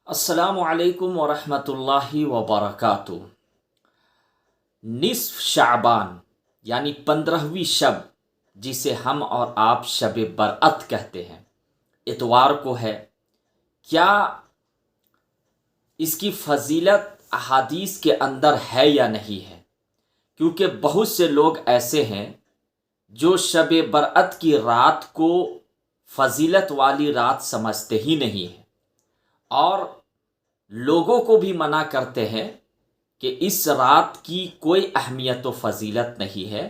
السلام علیکم ورحمۃ اللہ وبرکاتہ۔ نصف شعبان یعنی 15ویں شب، جسے ہم اور آپ شب برأت کہتے ہیں، اتوار کو ہے۔ کیا اس کی فضیلت احادیث کے اندر ہے یا نہیں ہے؟ کیونکہ بہت سے لوگ ایسے ہیں جو شب برأت کی رات کو فضیلت والی رات سمجھتے ہی نہیں ہیں، اور لوگوں کو بھی منع کرتے ہیں کہ اس رات کی کوئی اہمیت و فضیلت نہیں ہے،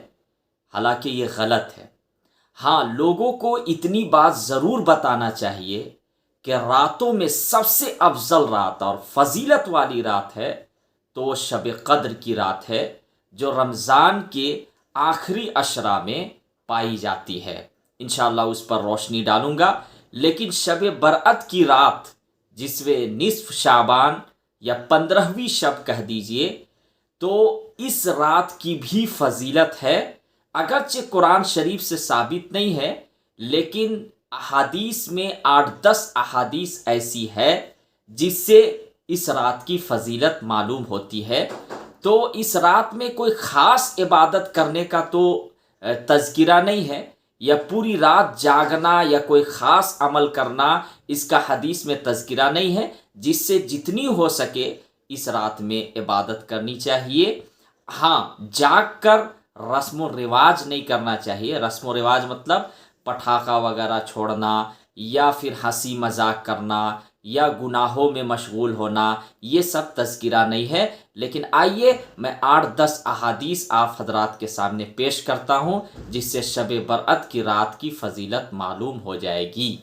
حالانکہ یہ غلط ہے۔ ہاں، لوگوں کو اتنی بات ضرور بتانا چاہیے کہ راتوں میں سب سے افضل رات اور فضیلت والی رات ہے تو وہ شب قدر کی رات ہے، جو رمضان کے آخری عشرہ میں پائی جاتی ہے۔ انشاءاللہ اس پر روشنی ڈالوں گا، لیکن شب برأت کی رات، جس میں نصف شعبان یا 15ویں شب کہہ دیجئے، تو اس رات کی بھی فضیلت ہے۔ اگرچہ قرآن شریف سے ثابت نہیں ہے، لیکن احادیث میں 8-10 احادیث ایسی ہے جس سے اس رات کی فضیلت معلوم ہوتی ہے۔ تو اس رات میں کوئی خاص عبادت کرنے کا تو تذکرہ نہیں ہے، یا پوری رات جاگنا یا کوئی خاص عمل کرنا، اس کا حدیث میں تذکرہ نہیں ہے۔ جس سے جتنی ہو سکے اس رات میں عبادت کرنی چاہیے۔ ہاں، جاگ کر رسم و رواج نہیں کرنا چاہیے۔ رسم و رواج مطلب پٹاخہ وغیرہ چھوڑنا، یا پھر ہنسی مذاق کرنا، یا گناہوں میں مشغول ہونا، یہ سب تذکرہ نہیں ہے۔ لیکن آئیے میں 8-10 احادیث آپ حضرات کے سامنے پیش کرتا ہوں، جس سے شب برأت کی رات کی فضیلت معلوم ہو جائے گی۔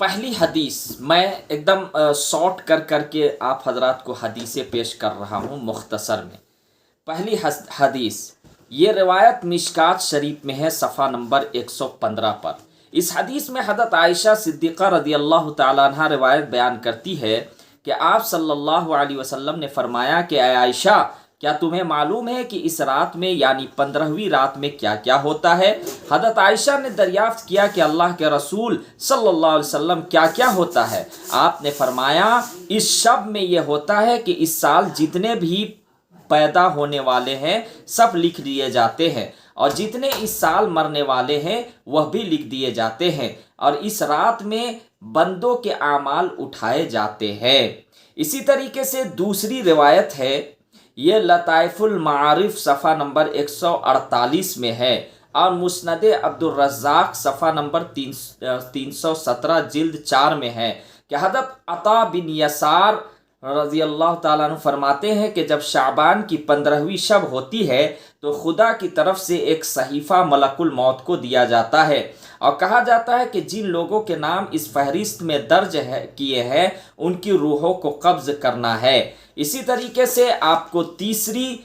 پہلی حدیث میں ایک دم شارٹ کر کے آپ حضرات کو حدیثیں پیش کر رہا ہوں مختصر میں۔ پہلی حدیث، یہ روایت مشکات شریف میں ہے، صفحہ نمبر 115 پر۔ اس حدیث میں حضرت عائشہ صدیقہ رضی اللہ تعالیٰ عنہ روایت بیان کرتی ہے کہ آپ صلی اللہ علیہ وسلم نے فرمایا کہ اے عائشہ، کیا تمہیں معلوم ہے کہ اس رات میں یعنی 15ویں رات میں کیا کیا ہوتا ہے؟ حضرت عائشہ نے دریافت کیا کہ اللہ کے رسول صلی اللہ علیہ وسلم کیا کیا ہوتا ہے؟ آپ نے فرمایا، اس شب میں یہ ہوتا ہے کہ اس سال جتنے بھی پیدا ہونے والے ہیں سب لکھ دیے جاتے ہیں، اور جتنے اس سال مرنے والے ہیں وہ بھی لکھ دیے جاتے ہیں، اور اس رات میں بندوں کے اعمال اٹھائے جاتے ہیں۔ اسی طریقے سے دوسری روایت ہے، یہ لطائف المعارف صفحہ نمبر 148 میں ہے، اور مسند عبد الرزاق صفحہ نمبر 317 جلد 4 میں ہے کہ حضرت عطا بن یسار رضی اللہ تعالیٰ عنہ فرماتے ہیں کہ جب شعبان کی 15ویں شب ہوتی ہے تو خدا کی طرف سے ایک صحیفہ ملک الموت کو دیا جاتا ہے، اور کہا جاتا ہے کہ جن لوگوں کے نام اس فہرست میں درج کیے ہیں ان کی روحوں کو قبض کرنا ہے۔ اسی طریقے سے آپ کو تیسری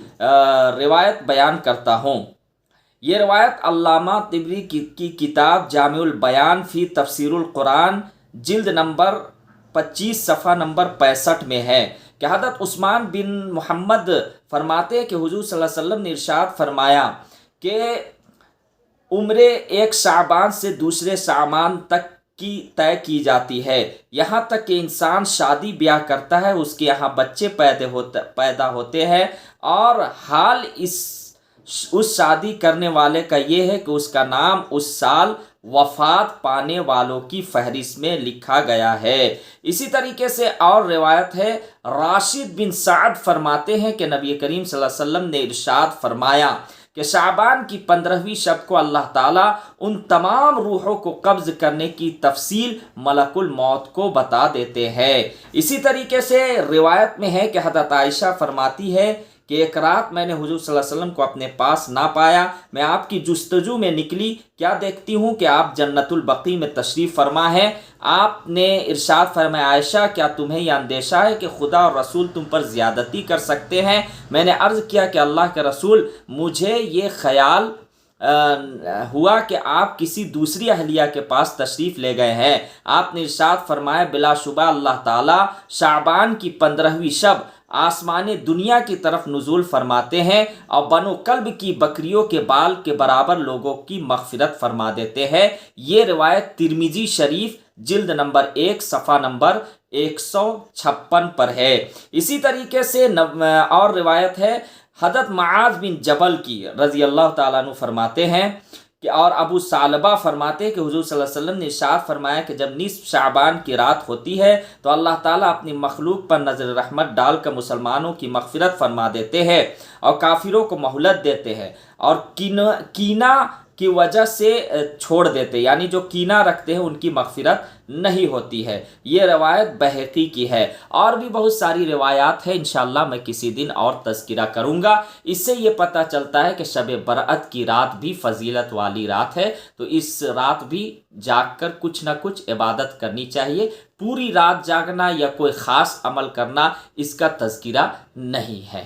روایت بیان کرتا ہوں۔ یہ روایت علامہ طبری کی کتاب جامع البیان فی تفسیر القرآن جلد نمبر 25 صفحہ نمبر 65 میں ہے کہ حضرت عثمان بن محمد فرماتے ہیں کہ حضور صلی اللہ علیہ وسلم نے ارشاد فرمایا کہ عمرے ایک شعبان سے دوسرے شعبان تک کی طے کی جاتی ہے، یہاں تک کہ انسان شادی بیاہ کرتا ہے اس کے یہاں بچے پیدا ہوتے ہیں، اور حال اس شادی کرنے والے کا یہ ہے کہ اس کا نام اس سال وفات پانے والوں کی فہرست میں لکھا گیا ہے۔ اسی طریقے سے اور روایت ہے، راشد بن سعد فرماتے ہیں کہ نبی کریم صلی اللہ علیہ وسلم نے ارشاد فرمایا کہ شعبان کی 15ویں شب کو اللہ تعالیٰ ان تمام روحوں کو قبض کرنے کی تفصیل ملک الموت کو بتا دیتے ہیں۔ اسی طریقے سے روایت میں ہے کہ حضرت عائشہ فرماتی ہے کہ ایک رات میں نے حضور صلی اللہ علیہ وسلم کو اپنے پاس نہ پایا، میں آپ کی جستجو میں نکلی، کیا دیکھتی ہوں کہ آپ جنت البقیع میں تشریف فرما ہے۔ آپ نے ارشاد فرمایا، عائشہ کیا تمہیں یہ اندیشہ ہے کہ خدا اور رسول تم پر زیادتی کر سکتے ہیں؟ میں نے عرض کیا کہ اللہ کے رسول، مجھے یہ خیال ہوا کہ آپ کسی دوسری اہلیہ کے پاس تشریف لے گئے ہیں۔ آپ نے ارشاد فرمایا، بلا شبہ اللہ تعالیٰ شعبان کی 15ویں شب آسمان دنیا کی طرف نزول فرماتے ہیں اور بنو کلب کی بکریوں کے بال کے برابر لوگوں کی مغفرت فرما دیتے ہیں۔ یہ روایت ترمذی شریف جلد نمبر 1 صفحہ نمبر 156 پر ہے۔ اسی طریقے سے اور روایت ہے حضرت معاذ بن جبل کی رضی اللہ تعالیٰ عنہ فرماتے ہیں کہ اور ابو ثعلبہ فرماتے ہیں کہ حضور صلی اللہ علیہ وسلم نے ارشاد فرمایا کہ جب نصف شعبان کی رات ہوتی ہے تو اللہ تعالیٰ اپنی مخلوق پر نظر رحمت ڈال کر مسلمانوں کی مغفرت فرما دیتے ہیں اور کافروں کو مہلت دیتے ہیں اور کینہ کی وجہ سے چھوڑ دیتے، یعنی جو کینہ رکھتے ہیں ان کی مغفرت نہیں ہوتی ہے۔ یہ روایت بہقی کی ہے، اور بھی بہت ساری روایات ہیں، انشاءاللہ میں کسی دن اور تذکرہ کروں گا۔ اس سے یہ پتہ چلتا ہے کہ شب برأت کی رات بھی فضیلت والی رات ہے، تو اس رات بھی جاگ کر کچھ نہ کچھ عبادت کرنی چاہیے۔ پوری رات جاگنا یا کوئی خاص عمل کرنا اس کا تذکرہ نہیں ہے۔